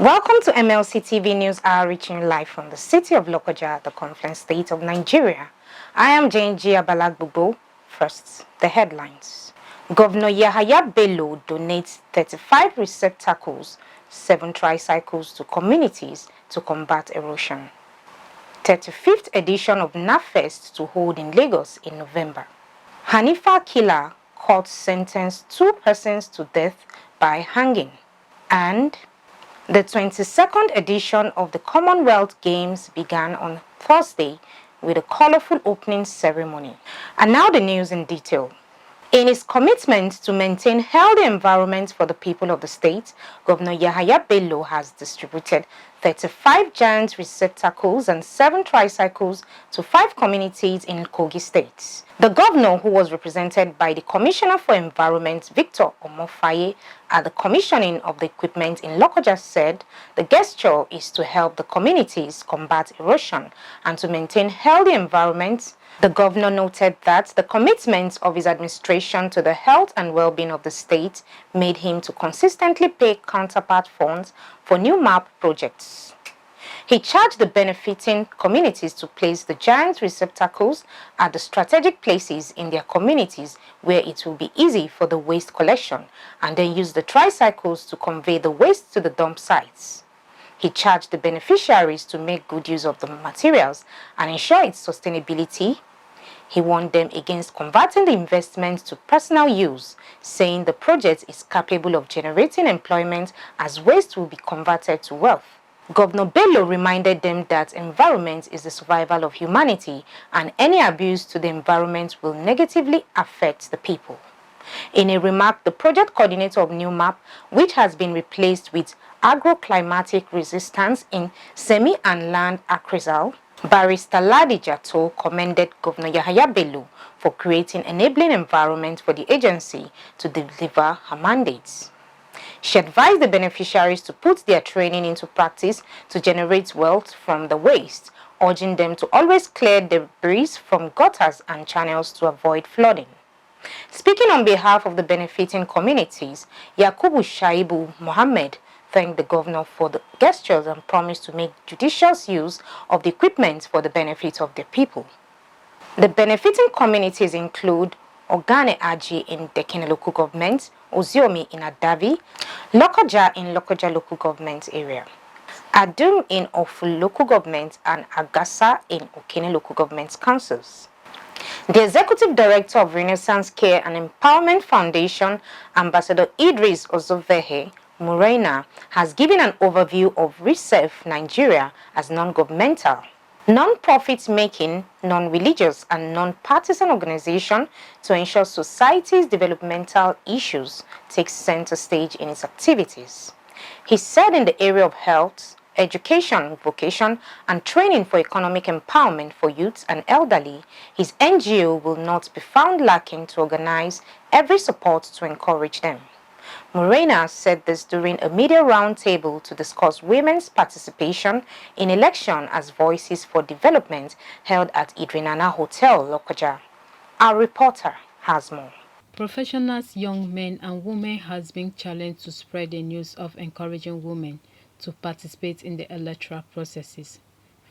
Welcome to MLC TV News Hour, reaching live from the city of Lokoja, the Confluence State of Nigeria. I am Jane G. Abalagbubo. First, the headlines. Governor Yahaya Bello donates 35 receptacles, 7 tricycles to communities to combat erosion. 35th edition of NAFEST to hold in Lagos in November. HANIFA killer court sentenced 2 persons to death by hanging. And the 22nd edition of the Commonwealth Games began on Thursday with a colorful opening ceremony. And now the news in detail. In his commitment to maintain healthy environment for the people of the state, Governor Yahaya Bello has distributed 35 giant receptacles and 7 tricycles to 5 communities in Kogi State. The governor, who was represented by the Commissioner for Environment, Victor Omofaye, at the commissioning of the equipment in Lokoja, said the gesture is to help the communities combat erosion and to maintain healthy environments. The governor noted that the commitment of his administration to the health and well-being of the state made him to consistently pay counterpart funds for new MAP projects. He charged the benefiting communities to place the giant receptacles at the strategic places in their communities where it will be easy for the waste collection, and then use the tricycles to convey the waste to the dump sites. He charged the beneficiaries to make good use of the materials and ensure its sustainability. He warned them against converting the investment to personal use, saying the project is capable of generating employment as waste will be converted to wealth. Governor Bello reminded them that environment is the survival of humanity and any abuse to the environment will negatively affect the people. In a remark, the project coordinator of New MAP, which has been replaced with agroclimatic resistance in semi and land appraisal, Barrister Ladi Jato commended Governor Yahaya Bello for creating enabling environment for the agency to deliver her mandates. She advised the beneficiaries to put their training into practice to generate wealth from the waste, urging them to always clear debris from gutters and channels to avoid flooding. Speaking on behalf of the benefiting communities, Yakubu Shaibu Mohammed thanked the governor for the gestures and promised to make judicious use of the equipment for the benefit of the people. The benefiting communities include Ogane Aji in Dekene local government, Oziomi in Adavi, Lokoja in Lokoja local government area, Adum in Ofu local government, and Agasa in Okene local government councils. The Executive Director of Renaissance Care and Empowerment Foundation, Ambassador Idris Ozovehe Murena, has given an overview of RESEF Nigeria as non-governmental, non-profit making, non-religious and non-partisan organization to ensure society's developmental issues take center stage in its activities. He said in the area of health, education, vocation, and training for economic empowerment for youths and elderly, his NGO will not be found lacking to organize every support to encourage them. Morena said this during a media roundtable to discuss women's participation in election as voices for development held at Idrinana Hotel, Lokoja. Our reporter has more. Professionals, young men and women has been challenged to spread the news of encouraging women to participate in the electoral processes,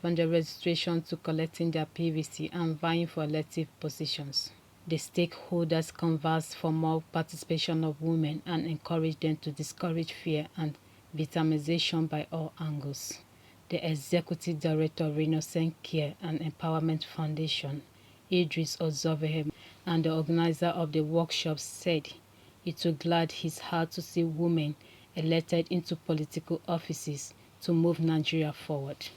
from the registration to collecting their PVC and vying for elective positions. The stakeholders conversed for more participation of women and encouraged them to discourage fear and victimization by all angles. The Executive Director of Renaissance Care and Empowerment Foundation, Idris Ozovehe, and the organizer of the workshop said it will glad his heart to see women elected into political offices to move Nigeria forward.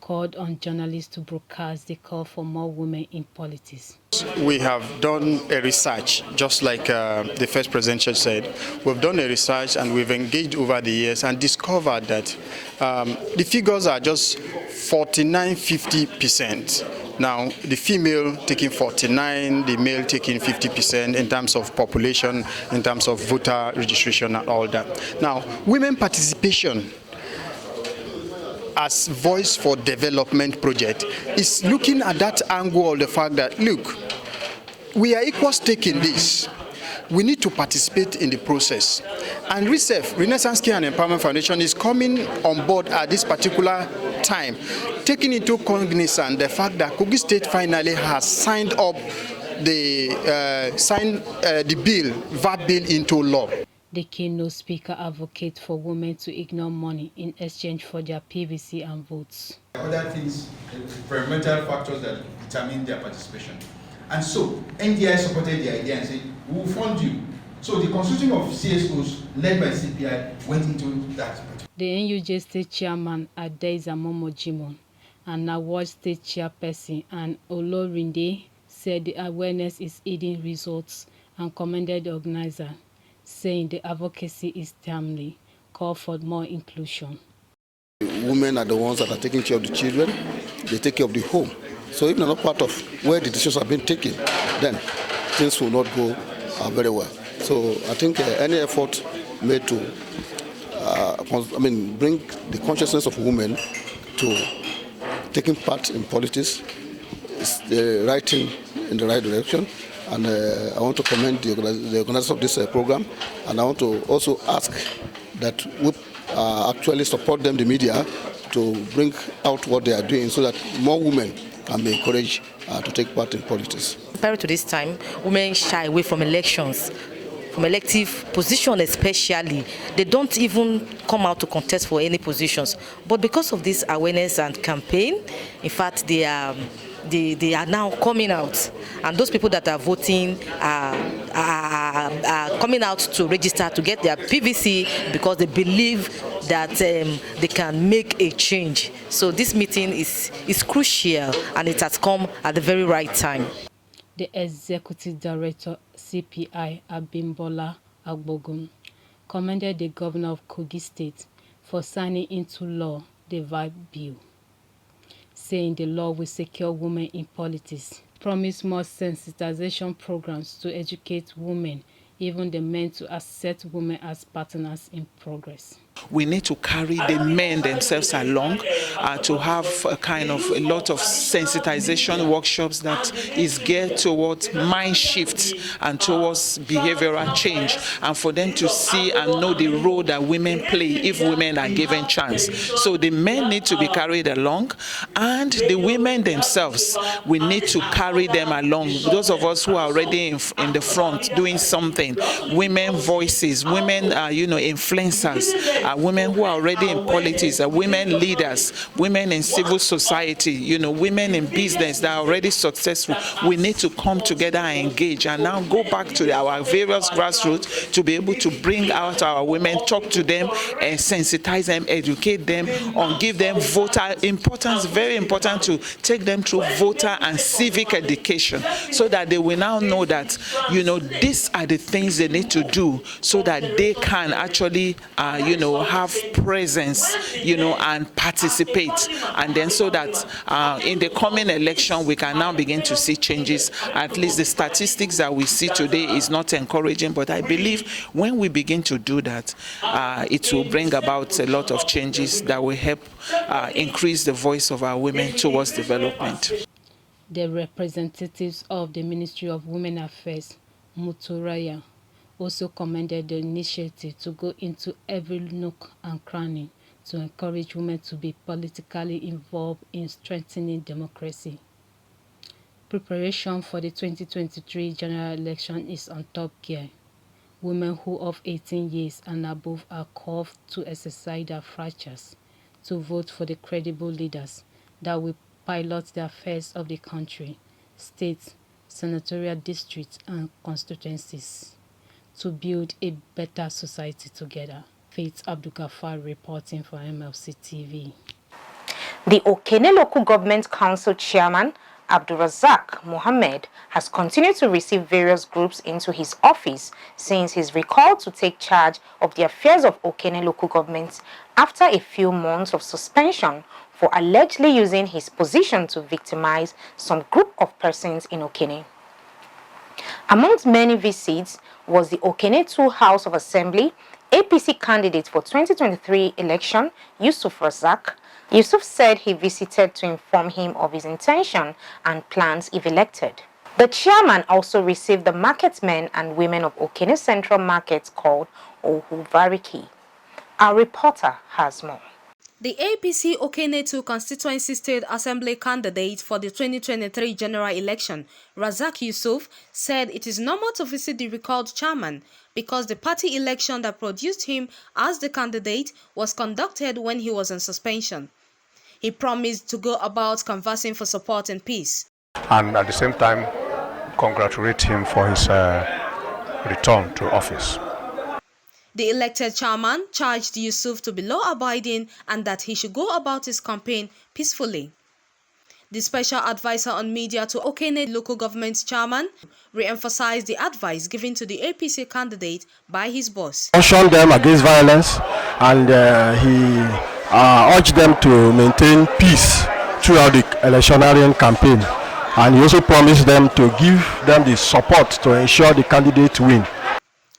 Called on journalists to broadcast the call for more women in politics. We have done a research, just like the first presidential said. We've done a research and we've engaged over the years and discovered that the figures are just 49-50%. Now, the female taking 49, the male taking 50% in terms of population, in terms of voter registration and all that. Now, women participation as Voice for Development project is looking at that angle of the fact that, look, we are equal stake in this. We need to participate in the process. And RECEF, Renaissance Care and Empowerment Foundation, is coming on board at this particular time, taking into cognizance the fact that Kogi State finally has signed up the bill, VAT bill, into law. The keynote speaker advocates for women to ignore money in exchange for their PVC and votes. Other things, environmental factors that determine their participation. And so, NDI supported the idea and said, we will fund you. So the consulting of CSOs led by CPI went into that. The NUJ State Chairman Adeiza Momo Jimon and Award State Chairperson and Olorinde said the awareness is yielding results and commended the organizer, saying the advocacy is timely, called for more inclusion. Women are the ones that are taking care of the children, they take care of the home. So if they're not part of where the decisions have been taken, then things will not go very well. So I think any effort made to bring the consciousness of women to taking part in politics is the right thing in the right direction. And I want to commend the organizers of this program, and I want to also ask that we actually support them, the media, to bring out what they are doing so that more women can be encouraged to take part in politics. Prior to this time, women shy away from elections, from elective position especially. They don't even come out to contest for any positions. But because of this awareness and campaign, in fact, they are now coming out, and those people that are voting are coming out to register to get their PVC because they believe that they can make a change. So this meeting is crucial, and it has come at the very right time. The Executive Director, CPI Abimbola Agbogun, commended the Governor of Kogi State for signing into law the VAT bill, saying the law will secure women in politics, promise more sensitization programs to educate women, even the men, to accept women as partners in progress. We need to carry the men themselves along to have a lot of sensitization workshops that is geared towards mind shifts and towards behavioral change, and for them to see and know the role that women play if women are given chance. So the men need to be carried along, and the women themselves, we need to carry them along. Those of us who are already in the front doing something, women voices, women influencers, women who are already in politics, women leaders, women in civil society, women in business that are already successful. We need to come together and engage, and now go back to our various grassroots to be able to bring out our women, talk to them, and sensitize them, educate them, and give them voter importance. Very important to take them through voter and civic education, so that they will now know that these are the things they need to do, so that they can actually have presence, and participate, and then so that in the coming election we can now begin to see changes. At least the statistics that we see today is not encouraging, but I believe when we begin to do that, it will bring about a lot of changes that will help increase the voice of our women towards development. The representatives of the Ministry of Women Affairs, Muturaya, also commended the initiative to go into every nook and cranny to encourage women to be politically involved in strengthening democracy. Preparation for the 2023 general election is on top gear. Women who of 18 years and above are called to exercise their franchise to vote for the credible leaders that will pilot the affairs of the country, states, senatorial districts, and constituencies, to build a better society together. Faith Abdulgafar reporting for MLC TV. The Okene Local Government Council Chairman, Abdulrazak Mohammed, has continued to receive various groups into his office since his recall to take charge of the affairs of Okene Local Government after a few months of suspension for allegedly using his position to victimize some group of persons in Okene. Amongst many visits was the Okene 2 House of Assembly APC candidate for 2023 election, Yusuf Razak. Yusuf said he visited to inform him of his intention and plans if elected. The chairman also received the marketmen and women of Okene Central Market called Ohuvariki. Our reporter has more. The APC Okene-2 constituency state assembly candidate for the 2023 general election, Razak Yusuf, said it is normal to visit the recalled chairman because the party election that produced him as the candidate was conducted when he was on suspension. He promised to go about canvassing for support and peace. And at the same time, congratulate him for his return to office. The elected chairman charged Yusuf to be law-abiding and that he should go about his campaign peacefully. The special advisor on media to Okene local government chairman re-emphasized the advice given to the APC candidate by his boss. Cautioned them against violence, and he urged them to maintain peace throughout the electioneering campaign. And he also promised them to give them the support to ensure the candidate win.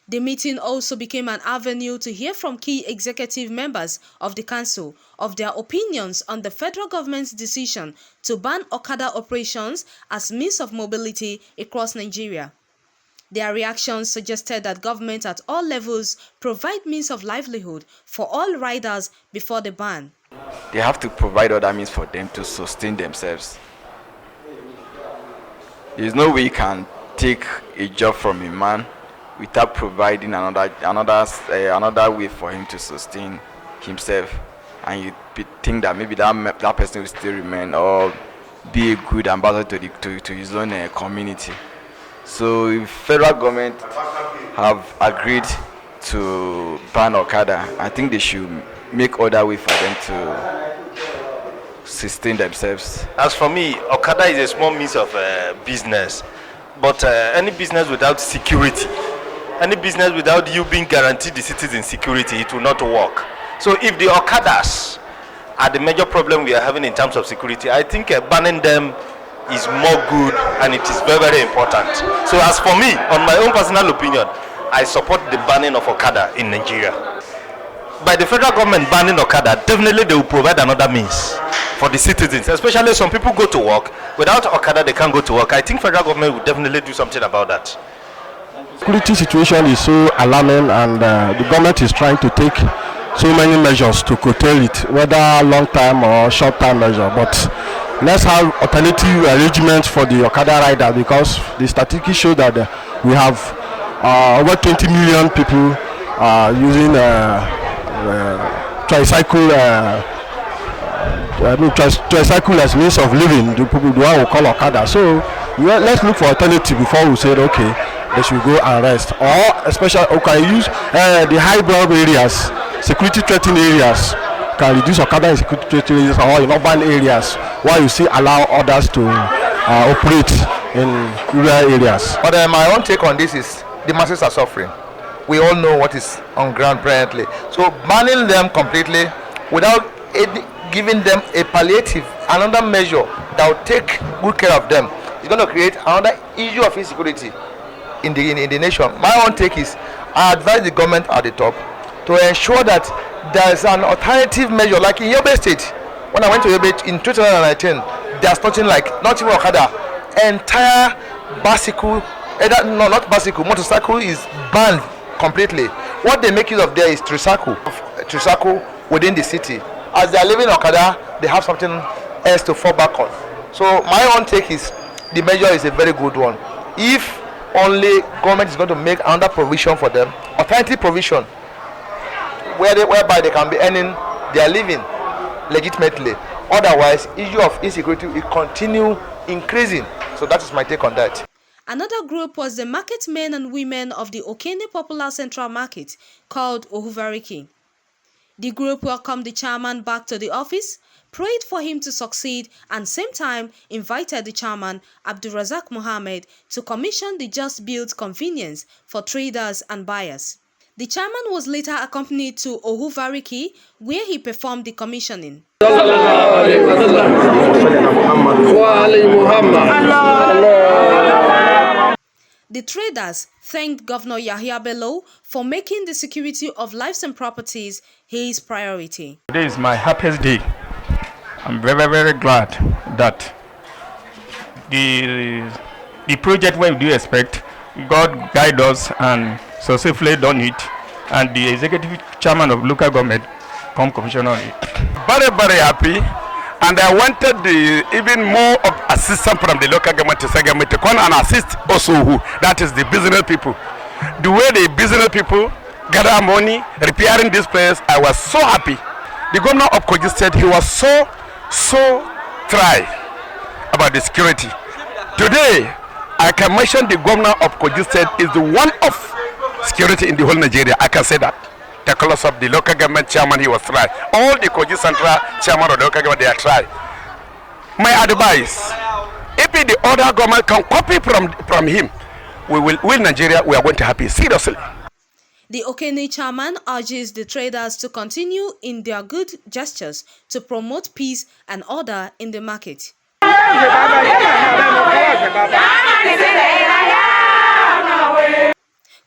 The meeting also became an avenue to hear from key executive members of the council of their opinions on the federal government's decision to ban Okada operations as means of mobility across Nigeria. Their reactions suggested that government at all levels provide means of livelihood for all riders before the ban. They have to provide other means for them to sustain themselves. There is no way you can take a job from a man without providing another way for him to sustain himself, and you think that maybe that person will still remain or be a good ambassador to his own community. So if federal government have agreed to ban Okada, I think they should make other way for them to sustain themselves. As for me, Okada is a small means of business, but any business without security, any business without you being guaranteed the citizen security, it will not work. So if the Okadas are the major problem we are having in terms of security, I think banning them is more good, and it is very, very important. So as for me, on my own personal opinion, I support the banning of Okada in Nigeria. By the federal government banning Okada, definitely they will provide another means for the citizens, especially some people go to work. Without Okada, they can't go to work. I think federal government will definitely do something about that. Security situation is so alarming, and the government is trying to take so many measures to curtail it, whether long-term or short-term measure. But let's have alternative arrangements for the Okada rider, because the statistics show that we have over 20 million people using tricycle as means of living. The people do what we call Okada. So let's look for alternative before we say okay, they should go and rest. Or especially use the high-brow areas, security threatened areas. Can reduce Okada in security threatened areas or in urban areas, while you see allow others to operate in rural areas. But my own take on this is the masses are suffering. We all know what is on ground presently. So banning them completely without giving them a palliative, another measure that will take good care of them, is going to create another issue of insecurity in the nation. My own take is I advise the government at the top to ensure that there is an alternative measure, like in Yobe State. When I went to Yobe in 2019, there's nothing like, not even Okada, entire bicycle, not bicycle, motorcycle is banned completely. What they make use of there is tricycle within the city. As they are living Okada, they have something else to fall back on. So my own take is the measure is a very good one. If only government is going to make another provision for them, alternative provision, whereby they can be earning their living legitimately. Otherwise, issue of insecurity will continue increasing. So that is my take on that. Another group was the market men and women of the Okene Popular Central Market, called Ohuvariki. The group welcomed the chairman back to the office, prayed for him to succeed, and same time invited the chairman, Abdulrazak Mohammed, to commission the just built convenience for traders and buyers. The chairman was later accompanied to Ohuvariki, where he performed the commissioning. The traders thanked Governor Yahya Bello for making the security of lives and properties his priority. Today is my happiest day. I'm very, very glad that the project where we do expect, God guide us and successfully done it. and the executive chairman of local government come commissioner on it. Very, very happy. And I wanted even more of assistance from the local government to government to come and assist also that is the business people. The way the business people gather money, repairing this place, I was so happy. The governor of Kogi State, he was so try about the security. Today, I can mention the governor of Kogi State is the one of security in the whole Nigeria. I can say that. The colors of the local government chairman, he was tried. All the Kogi Central chairman of the local government, they are tried. My advice, if the other government can copy from him, we will Nigeria, we are going to happy, seriously. The Okene chairman urges the traders to continue in their good gestures to promote peace and order in the market.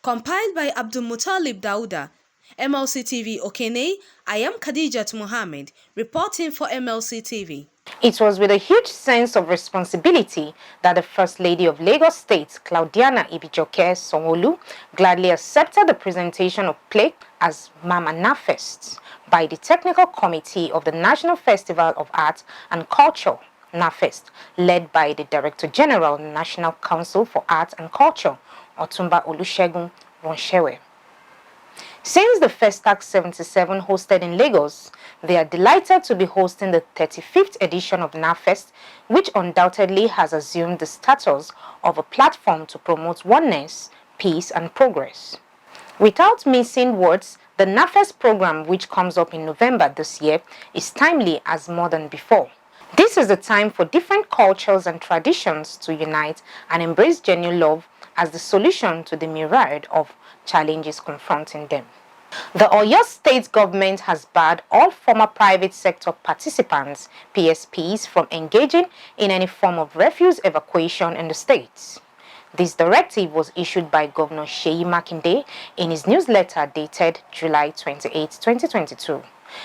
Compiled by Abdul Muttalib Dauda, MLC TV Okene, I am Khadijat Mohammed, reporting for MLC TV. It was with a huge sense of responsibility that the First Lady of Lagos State, Claudiana Ibijoke Sanwo-Olu, gladly accepted the presentation of plaque as Mama NAFEST by the Technical Committee of the National Festival of Art and Culture, NAFEST, led by the Director General of the National Council for Art and Culture, Otumba Olusegun Ronshewe. Since the Festac 77 hosted in Lagos, they are delighted to be hosting the 35th edition of NAFEST, which undoubtedly has assumed the status of a platform to promote oneness, peace and progress. Without missing words, the NAFEST program, which comes up in November this year, is timely as more than before. This is the time for different cultures and traditions to unite and embrace genuine love as the solution to the myriad of challenges confronting them. The Oyo State government has barred all former private sector participants, PSPs, from engaging in any form of refuse evacuation in the state. This directive was issued by Governor Seyi Makinde in his newsletter dated July 28, 2022.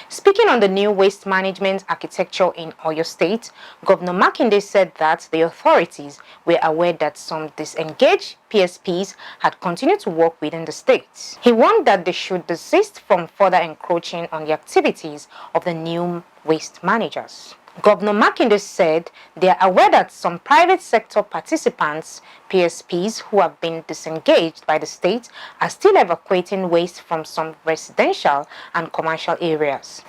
Speaking on the new waste management architecture in Oyo State, Governor Makinde said that the authorities were aware that some disengaged PSPs had continued to work within the state. He warned that they should desist from further encroaching on the activities of the new waste managers. Governor Makinde said they are aware that some private sector participants, PSPs, who have been disengaged by the state are still evacuating waste from some residential and commercial areas.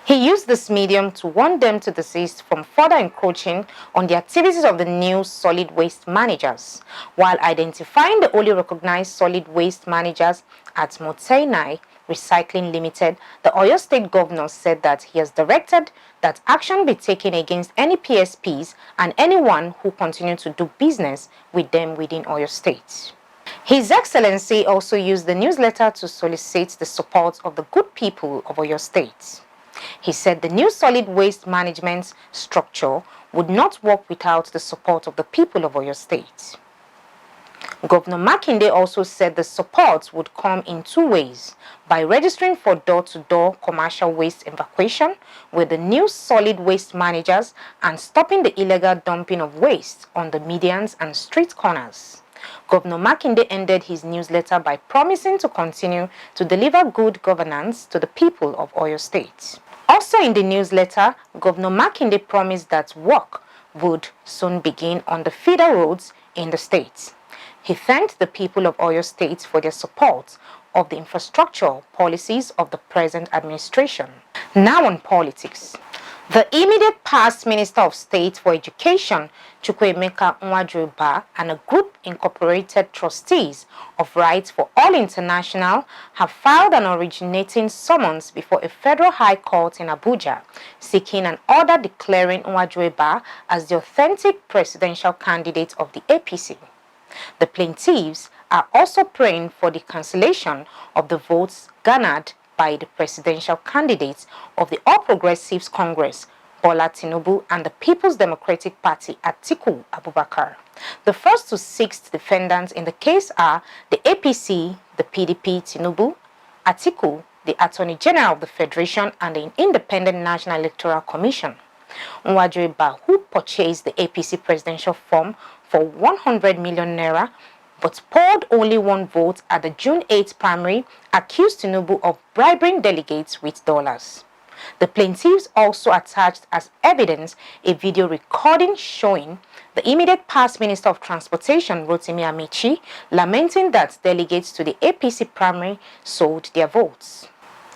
He used this medium to warn them to desist from further encroaching on the activities of the new solid waste managers, while identifying the only recognized solid waste managers at Motainai Recycling Limited. The Oyo State Governor said that he has directed that action be taken against any PSPs and anyone who continue to do business with them within Oyo State. His Excellency also used the newsletter to solicit the support of the good people of Oyo State. He said the new solid waste management structure would not work without the support of the people of Oyo State. Governor Makinde also said the support would come in two ways: by registering for door-to-door commercial waste evacuation with the new solid waste managers and stopping the illegal dumping of waste on the medians and street corners. Governor Makinde ended his newsletter by promising to continue to deliver good governance to the people of Oyo State. Also in the newsletter, Governor Makinde promised that work would soon begin on the feeder roads in the state. He thanked the people of Oyo State for their support of the infrastructure policies of the present administration. Now on politics. The immediate past Minister of State for Education, Chukwuemeka Nwadjoba, and a group incorporated trustees of Rights for All International have filed an originating summons before a federal high court in Abuja, seeking an order declaring Nwadjoba as the authentic presidential candidate of the APC. The plaintiffs are also praying for the cancellation of the votes garnered by the presidential candidates of the All Progressives Congress, Bola Tinubu, and the People's Democratic Party, Atiku Abubakar. The first to six defendants in the case are the APC, the PDP, Tinubu, Atiku, the Attorney General of the Federation, and the Independent National Electoral Commission. Nwadjoba, who purchased the APC presidential form for 100 million naira, but polled only 1 vote at the June 8 primary, accused Tinubu of bribing delegates with dollars. The plaintiffs also attached as evidence a video recording showing the immediate past Minister of Transportation, Rotimi Amici, lamenting that delegates to the APC primary sold their votes.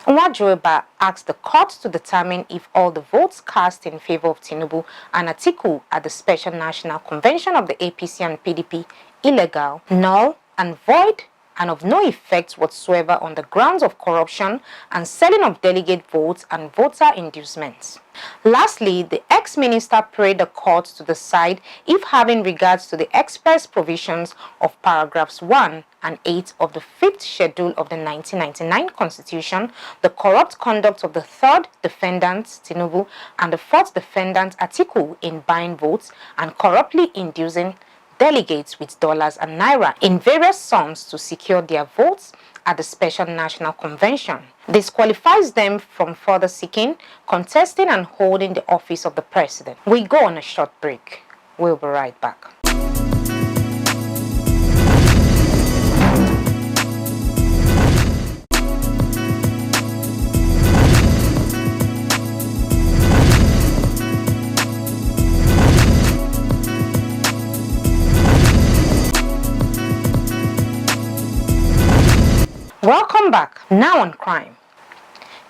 Nwadjoeba asked the court to determine if all the votes cast in favor of Tinubu and Atiku at the Special National Convention of the APC and PDP illegal, null and void, and of no effect whatsoever on the grounds of corruption and selling of delegate votes and voter inducements. Lastly, the ex-minister prayed the court to decide if, having regards to the express provisions of paragraphs 1 and 8 of the 5th schedule of the 1999 Constitution, the corrupt conduct of the 3rd defendant, Tinubu, and the 4th defendant, Atiku, in buying votes and corruptly inducing delegates with dollars and naira in various sums to secure their votes at the Special National Convention disqualifies them from further seeking, contesting, and holding the office of the president. We go on a short break. We'll be right back. Welcome back. Now on crime.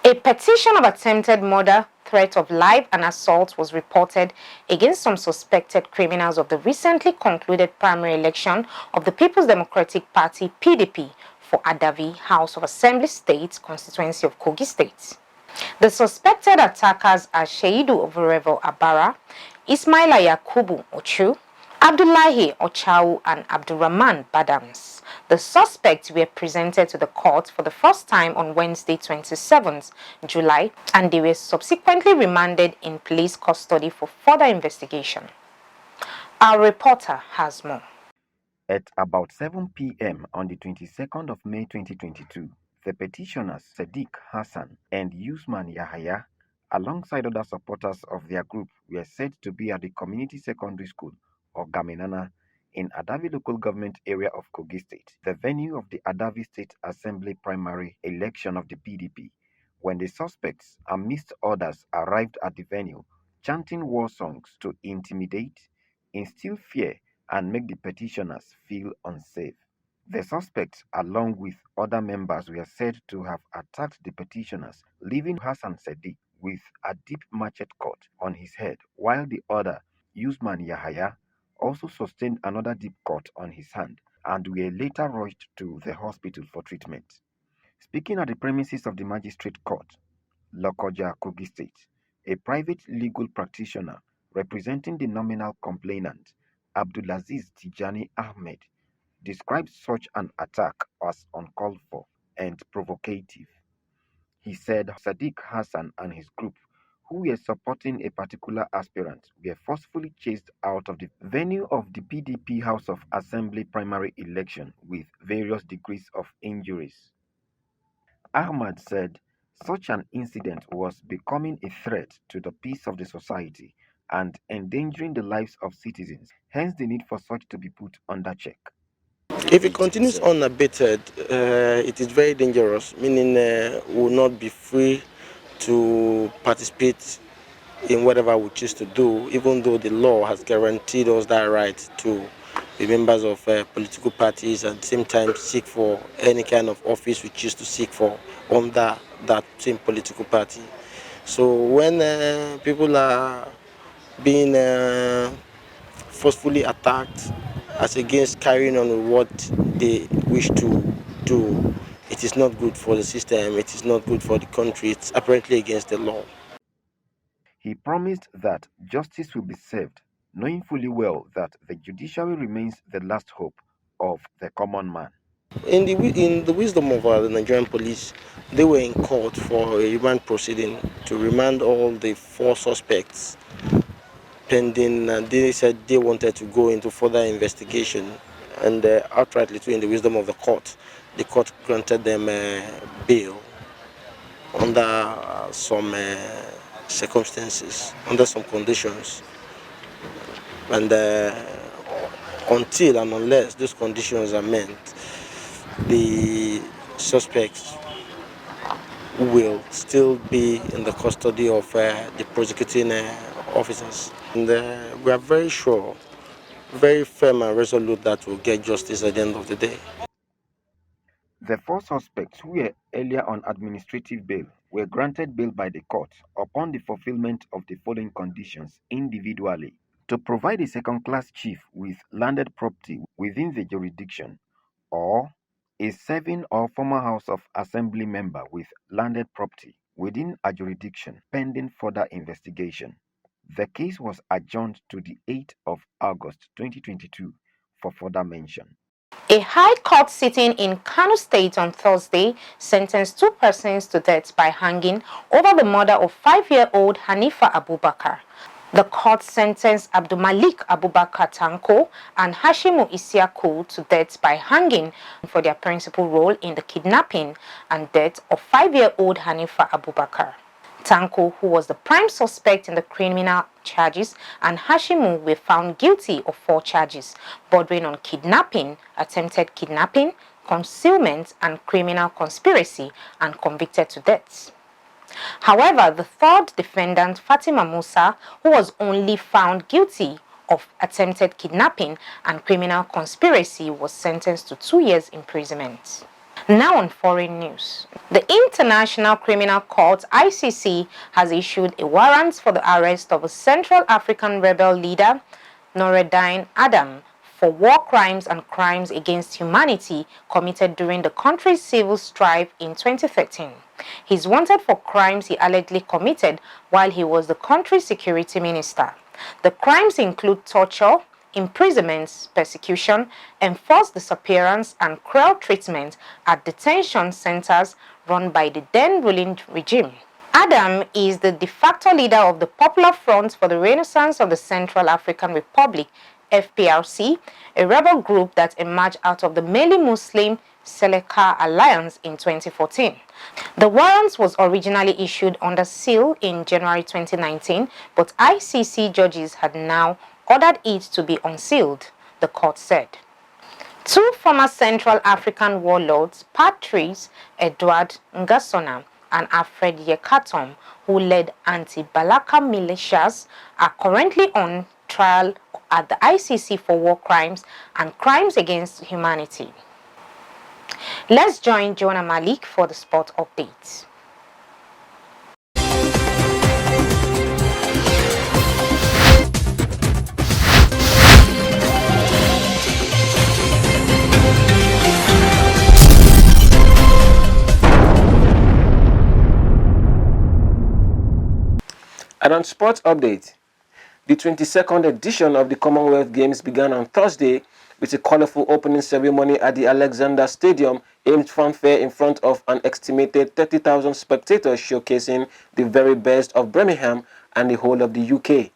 A petition of attempted murder, threat of life and assault was reported against some suspected criminals of the recently concluded primary election of the People's Democratic Party (PDP) for Adavi, House of Assembly State constituency of Kogi State. The suspected attackers are Sheidu Ovurevo Abara, Ismaila Yakubu Ochu, Abdullahi Ochau, and Abdurrahman Badams. The suspects were presented to the court for the first time on Wednesday, 27th July, and they were subsequently remanded in police custody for further investigation. Our reporter has more. At about 7 p.m. on the 22nd of May 2022, the petitioners Sadiq Hassan and Usman Yahaya, alongside other supporters of their group, were said to be at the Community Secondary School, or Gaminana, in Adavi local government area of Kogi State, the venue of the Adavi State Assembly primary election of the PDP, when the suspects, amidst others, arrived at the venue, chanting war songs to intimidate, instill fear, and make the petitioners feel unsafe. The suspects, along with other members, were said to have attacked the petitioners, leaving Hassan Sadiq with a deep machete cut on his head, while the other, Usman Yahaya, also sustained another deep cut on his hand and were later rushed to the hospital for treatment. Speaking at the premises of the Magistrate Court, Lokoja, Kogi State, a private legal practitioner representing the nominal complainant, Abdulaziz Tijani Ahmed, described such an attack as uncalled for and provocative. He said Sadiq Hassan and his group, who were supporting a particular aspirant, were forcefully chased out of the venue of the PDP House of Assembly primary election with various degrees of injuries. Ahmad said such an incident was becoming a threat to the peace of the society and endangering the lives of citizens, hence the need for such to be put under check. If it continues unabated, it is very dangerous, meaning we will not be free to participate in whatever we choose to do, even though the law has guaranteed us that right to be members of political parties and at the same time seek for any kind of office we choose to seek for under that same political party. So when people are being forcefully attacked as against carrying on with what they wish to do, it is not good for the system, it is not good for the country, it's apparently against the law. He promised that justice will be served, knowing fully well that the judiciary remains the last hope of the common man. In the wisdom of the Nigerian police, they were in court for a remand proceeding to remand all the 4 suspects pending, and they said they wanted to go into further investigation, and outrightly too, in the wisdom of the court granted them bail under some circumstances, under some conditions, and until and unless those conditions are met, the suspects will still be in the custody of the prosecuting officers. And we are very sure, very firm and resolute that we'll get justice at the end of the day. The 4 suspects who were earlier on administrative bail were granted bail by the court upon the fulfillment of the following conditions individually: to provide a second-class chief with landed property within the jurisdiction, or a serving or former House of Assembly member with landed property within a jurisdiction pending further investigation. The case was adjourned to the 8th of August 2022 for further mention. A high court sitting in Kano State on Thursday sentenced 2 persons to death by hanging over the murder of 5-year-old HANIFA Abubakar. The court sentenced Abdulmalik Abubakar Tanko and Hashimu Isiaku to death by hanging for their principal role in the kidnapping and death of 5-year-old HANIFA Abubakar. Tanko, who was the prime suspect in the criminal charges, and Hashimu were found guilty of 4 charges bordering on kidnapping, attempted kidnapping, concealment, and criminal conspiracy, and convicted to death. However, the 3rd defendant, Fatima Musa, who was only found guilty of attempted kidnapping and criminal conspiracy, was sentenced to 2 years imprisonment. Now on foreign news. The International Criminal Court (ICC) has issued a warrant for the arrest of a Central African rebel leader, Noureddine Adam, for war crimes and crimes against humanity committed during the country's civil strife in 2013. He is wanted for crimes he allegedly committed while he was the country's security minister. The crimes include torture, imprisonment, persecution, enforced disappearance, and cruel treatment at detention centers run by the then ruling regime. Adam is the de facto leader of the Popular Front for the Renaissance of the Central African Republic, FPRC, a rebel group that emerged out of the mainly Muslim Seleka Alliance in 2014. The warrant was originally issued under seal in January 2019, but ICC judges had now ordered it to be unsealed, the court said. 2 former Central African warlords, Patrice Edward Ngasona and Alfred Yekatom, who led anti-Balaka militias, are currently on trial at the ICC for war crimes and crimes against humanity. Let's join Jonah Malik for the sport updates. And on sports update, the 22nd edition of the Commonwealth Games began on Thursday with a colorful opening ceremony at the Alexander Stadium, aimed fanfare in front of an estimated 30,000 spectators, showcasing the very best of Birmingham and the whole of the UK.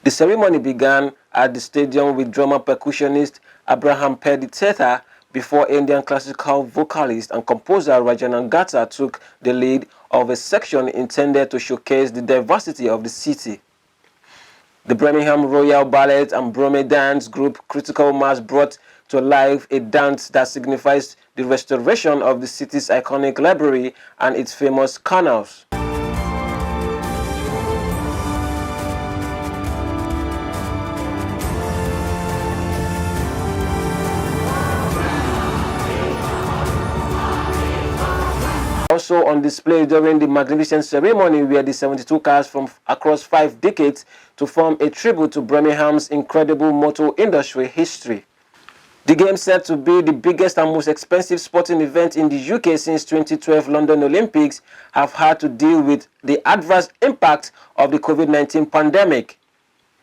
The ceremony began at the stadium with drummer percussionist Abraham Pediteta before Indian classical vocalist and composer Rajanan Gata took the lead of a section intended to showcase the diversity of the city. The Birmingham Royal Ballet and Brome Dance Group Critical Mass brought to life a dance that signifies the restoration of the city's iconic library and its famous canals. Also on display during the magnificent ceremony were the 72 cars from across 5 decades to form a tribute to Birmingham's incredible motor industry history. The games said to be the biggest and most expensive sporting event in the UK since 2012 London Olympics have had to deal with the adverse impact of the COVID-19 pandemic.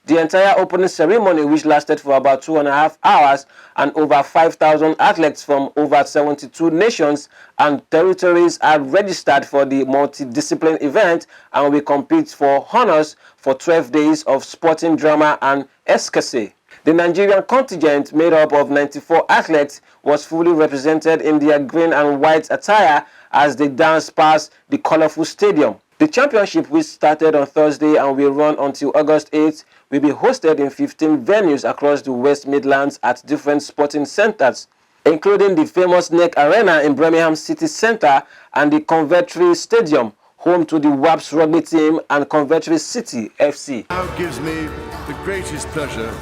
The entire opening ceremony, which lasted for about 2.5 hours, and over 5,000 athletes from over 72 nations and territories are registered for the multidiscipline event and will compete for honors for 12 days of sporting drama and escape. The Nigerian contingent, made up of 94 athletes, was fully represented in their green and white attire as they danced past the colorful stadium. The championship, which started on Thursday and will run until August 8th, will be hosted in 15 venues across the West Midlands at different sporting centres, including the famous NEC Arena in Birmingham City Centre and the Coventry Stadium, home to the WAPS rugby team and Coventry City FC. Now gives me the greatest pleasure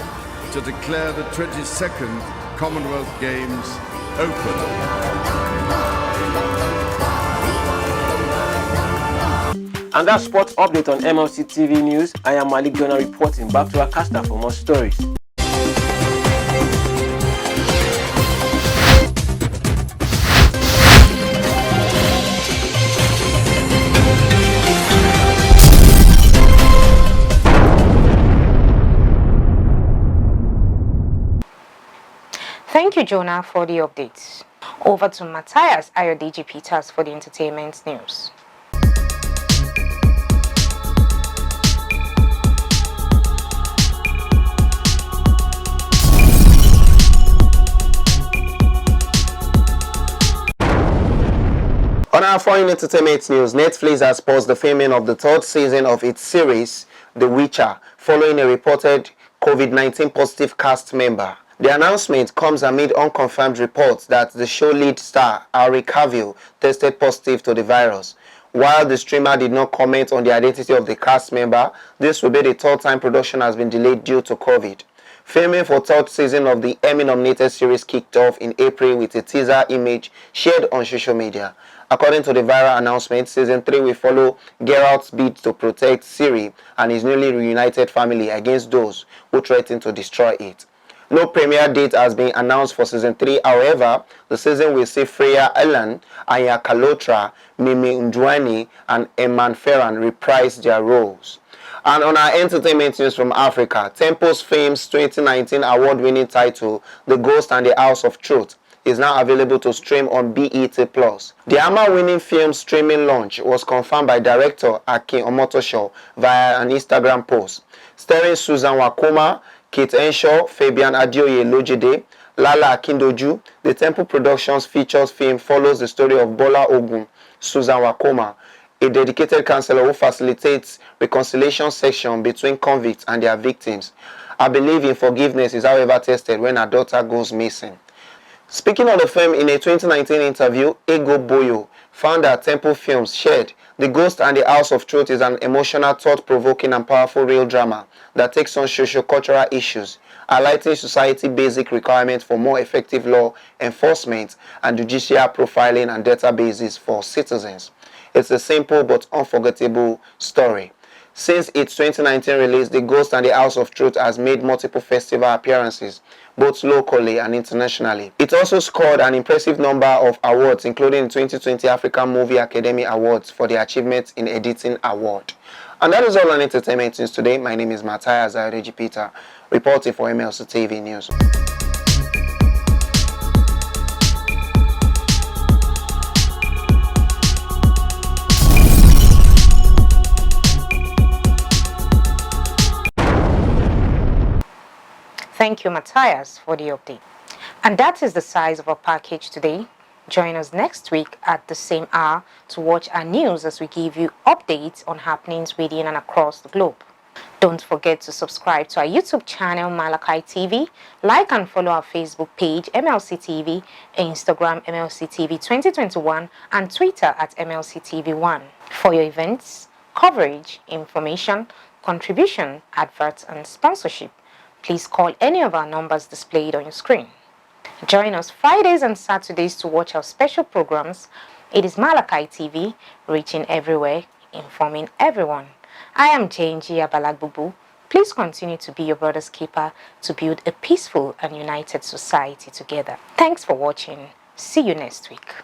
to declare the 22nd Commonwealth Games open. And that's sports update on MLC TV News. I am Malik Jonah reporting. Back to our caster for more stories. Thank you, Jonah, for the updates. Over to Matthias Ayodeji Peters for the entertainment news. On our foreign entertainment news, Netflix has paused the filming of the third season of its series, The Witcher, following a reported COVID-19 positive cast member. The announcement comes amid unconfirmed reports that the show lead star, Henry Cavill, tested positive to the virus. While the streamer did not comment on the identity of the cast member, this will be the third time production has been delayed due to COVID. Filming for third season of the Emmy-nominated series kicked off in April with a teaser image shared on social media. According to the viral announcement, Season 3 will follow Geralt's bid to protect Ciri and his newly reunited family against those who threaten to destroy it. No premiere date has been announced for Season 3, however, the season will see Freya Allan, Anya Kalotra, Mimi Ndwani, and Eman Ferran reprise their roles. And on our entertainment news from Africa, Tempo's Fame's 2019 award-winning title, The Ghost and the House of Truth, is now available to stream on BET+. The Ama-winning film's streaming launch was confirmed by director Akin Omotosho via an Instagram post. Starring Susan Wakoma, Kate Henshaw, Fabian Adioye Lojide, Lala Akindoju, the Temple Productions features film follows the story of Bola Ogun, Susan Wakoma, a dedicated counselor who facilitates reconciliation session between convicts and their victims. Her belief in forgiveness is however tested when her daughter goes missing. Speaking of the film in a 2019 interview, Ego Boyo, founder at Temple Films, shared, The Ghost and the House of Truth is an emotional, thought-provoking and powerful real drama that takes on socio-cultural issues, highlighting society's basic requirements for more effective law enforcement and judicial profiling and databases for citizens. It's a simple but unforgettable story. Since its 2019 release, The Ghost and the House of Truth has made multiple festival appearances, both locally and internationally. It also scored an impressive number of awards, including the 2020 African Movie Academy Awards for the Achievement in Editing Award. And that is all on entertainment news today. My name is Matthias Ayodeji Peter, reporting for MLC TV News. Thank you, Matthias, for the update. And that is the size of our package today. Join us next week at the same hour to watch our news as we give you updates on happenings within and across the globe. Don't forget to subscribe to our YouTube channel, Malachi TV, like and follow our Facebook page, MLC TV, Instagram, MLC TV 2021, and Twitter at MLC TV1 for your events, coverage, information, contribution, adverts, and sponsorship. Please call any of our numbers displayed on your screen. Join us Fridays and Saturdays to watch our special programs. It is Malachi TV, reaching everywhere, informing everyone. I am Jane-G Abalagbubu. Please continue to be your brother's keeper to build a peaceful and united society together. Thanks for watching. See you next week.